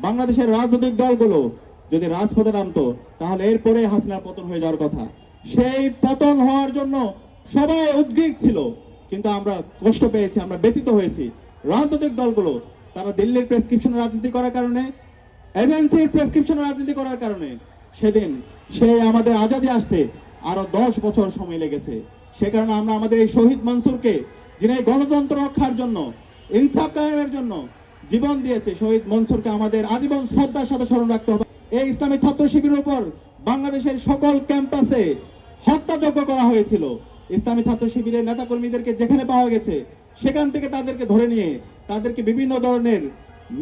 বাংলাদেশের রাজনৈতিক দলগুলো যদি রাজপথে নামতো তাহলে এরপরে হাসিনার পতন হয়ে যাওয়ার কথা। সেই পতন হওয়ার জন্য সবাই উদ্গ্রীব ছিল, কিন্তু আমরা কষ্ট পেয়েছি, আমরা ব্যথিত হয়েছি। রাজনৈতিক দলগুলো তারা দিল্লির প্রেসক্রিপশন রাজনীতি করার কারণে, এজেন্সির প্রেসক্রিপশন রাজনীতি করার কারণে সেদিন সেই আমাদের আজাদি আসতে আরো 10 বছর সময় লেগেছে। সে কারণে আমরা আমাদের এই শহীদ মনসুরকে, যিনি গণতন্ত্র রক্ষার জন্য, ইনসাফ কায়েমের জন্য জীবন দিয়েছে, শহীদ মনসুরকে আমাদের আজীবন শ্রদ্ধার সাথে স্মরণ রাখতে হবে। এই ইসলামী ছাত্র শিবিরের উপর বাংলাদেশের সকল ক্যাম্পাসে হত্যাযজ্ঞ করা হয়েছিল। ইসলামী ছাত্র শিবিরের নেতাকর্মীদেরকে যেখানে পাওয়া গেছে সেখান থেকে তাদেরকে ধরে নিয়ে তাদেরকে বিভিন্ন ধরনের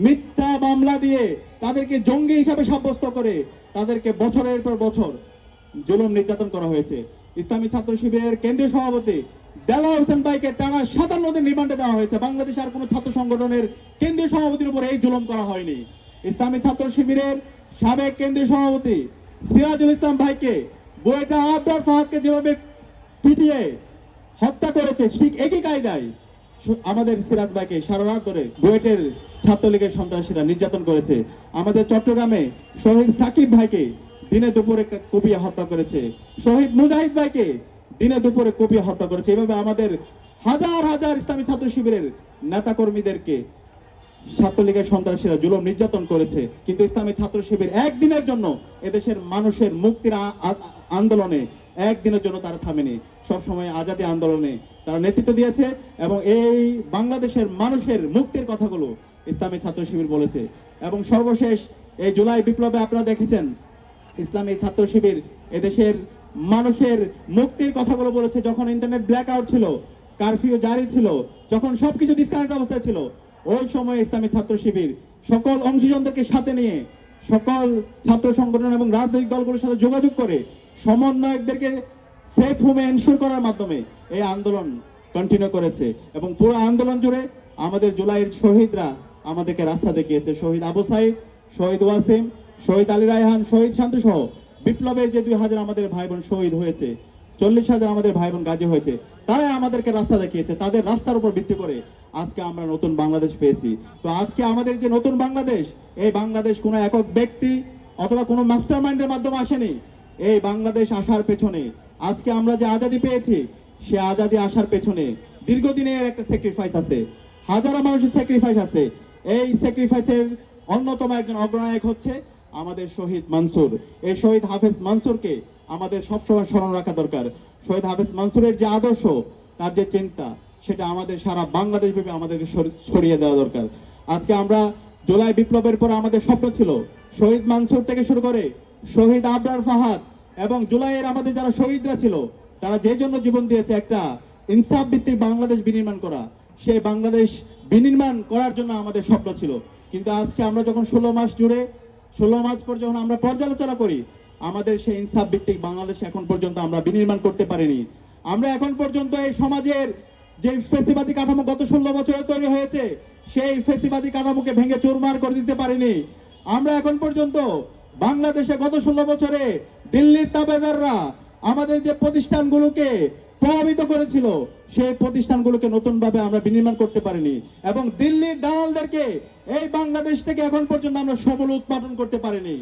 মিথ্যা মামলা দিয়ে তাদেরকে জঙ্গি হিসাবে সাব্যস্ত করে তাদেরকে বছরের পর বছর জুলুম নির্যাতন করা হয়েছে। ইসলামী ছাত্র শিবিরের কেন্দ্রীয় সভাপতি দেলাওয়ার হোসেন ভাইকে টানা 57 দিন রিমান্ডে দেওয়া হয়েছে। বাংলাদেশ আর কোন ছাত্র সংগঠনের কেন্দ্রীয় সভাপতির উপর এই জুলুম করা হয়নি। ইসলামী ছাত্র শিবিরের সাবেক কেন্দ্রীয় সভাপতি সিরাজুল ইসলাম ভাইকে বুয়েটা আবরার ফাহাদকে যেভাবে পিটিয়ে হত্যা করেছে, ঠিক একই কায়দায় আমাদের সিরাজ ভাইকে সারা রাত ধরে বুয়েটের ছাত্রলীগের সন্ত্রাসীরা নির্যাতন করেছে। আমাদের চট্টগ্রামে শহীদ সাকিব ভাইকে দিনে দুপুরে কুপিয়ে হত্যা করেছে। শহীদ মুজাহিদ ভাইকে দিনে দুপুরে কুপিয়ে হত্যা করেছে। এভাবে আমাদের হাজার হাজার ইসলামী ছাত্র শিবিরের নেতা কর্মীদেরকে ছাত্রলীগের সন্ত্রাসীরা জুলুম নির্যাতন করেছে। কিন্তু ইসলামী ছাত্র শিবির একদিনের জন্য এদেশের মানুষের মুক্তির আন্দোলনে একদিনের জন্য তারা থামেনি। সবসময় আজাদী আন্দোলনে তারা নেতৃত্ব দিয়েছে এবং এই বাংলাদেশের মানুষের মুক্তির কথাগুলো ইসলামী ছাত্র শিবির বলেছে। এবং সর্বশেষ এই জুলাই বিপ্লবে আপনারা দেখেছেন ইসলামী ছাত্র শিবির এদেশের মানুষের মুক্তির কথাগুলো বলেছে। যখন ইন্টারনেট ব্ল্যাক আউট ছিল, কারফিউ জারি ছিল, যখন সবকিছু ডিসকানেক্ট অবস্থায় ছিল, ওই সময় ইসলামী ছাত্র শিবির সকল অংশীজনদেরকে সাথে নিয়ে সকল ছাত্র সংগঠন এবং রাজনৈতিক দলগুলোর সাথে যোগাযোগ করে সমন্বয়কদেরকে সেফ হোমে এনশিওর করার মাধ্যমে এই আন্দোলন কন্টিনিউ করেছে। এবং পুরো আন্দোলন জুড়ে আমাদের জুলাইয়ের শহীদরা আমাদেরকে রাস্তা দেখিয়েছে। শহীদ আবু সাইদ, শহীদ ওয়াসিম, শহীদ আলী রায়হান, শহীদ শান্ত সহ বিপ্লবের যে 2000 আমাদের ভাই বোন শহীদ হয়েছে, 40,000 আমাদের ভাই বোন গাজী হয়েছে, তারা আমাদেরকে রাস্তা দেখিয়েছে। তাদের রাস্তার উপর ভিত্তি করে আজকে আমরা নতুন বাংলাদেশ পেয়েছি। তো আজকে আমাদের যে নতুন বাংলাদেশ, এই বাংলাদেশ কোনো একক ব্যক্তি অথবা কোনো মাস্টার মাইন্ডের মাধ্যমে আসেনি। এই বাংলাদেশ আসার পেছনে, আজকে আমরা যে আজাদি পেয়েছি, সে আজাদি আসার পেছনে দীর্ঘদিনের একটা স্যাক্রিফাইস আছে, হাজারো মানুষের স্যাক্রিফাইস আছে। এই স্যাক্রিফাইসের অন্যতম একজন অগ্রনায়ক হচ্ছে আমাদের শহীদ মনসুর। এই শহীদ হাফেজ মনসুরকে আমাদের সবসময় স্মরণ রাখা দরকার। শহীদ হাফেজ মনসুরের যে আদর্শ, তার যে চিন্তা, সেটা আমাদের সারা বাংলাদেশ ব্যাপী আমাদেরকে ছড়িয়ে দেওয়া দরকার। আজকে আমরা জুলাই বিপ্লবের পর আমাদের স্বপ্ন ছিল শহীদ মনসুর থেকে শুরু করে শহীদ আবরার ফাহাদ এবং জুলাইয়ের আমাদের যারা শহীদরা ছিল, তারা যে জন্য জীবন দিয়েছে একটা ইনসাফ ভিত্তিক বাংলাদেশ বিনির্মাণ করা, সেই বাংলাদেশ বিনির্মাণ করার জন্য আমাদের স্বপ্ন ছিল। কিন্তু আজকে আমরা যখন 16 মাস জুড়ে 16 মাস পর যখন আমরা পর্যালোচনা করি, আমাদের সেই ইনসাফ ভিত্তিক বাংলাদেশ এখন পর্যন্ত আমরা বিনির্মাণ করতে পারিনি। আমরা এখন পর্যন্ত এই সমাজের যে ফেসিবাদী কাঠামো গত 16 বছরে তৈরি হয়েছে, সেই ফেসিবাদী কাঠামোকে ভেঙে চুরমার করে দিতে পারিনি। আমরা এখন পর্যন্ত বাংলাদেশে গত 16 বছরে দিল্লির তাবেদাররা আমাদের যে প্রতিষ্ঠানগুলোকে প্রভাবিত করেছিল, সেই প্রতিষ্ঠানগুলোকে নতুনভাবে আমরা বিনির্মাণ করতে পারিনি। এবং দিল্লির দালালদেরকে এই বাংলাদেশ থেকে এখন পর্যন্ত আমরা সমূল উৎপাদন করতে পারিনি।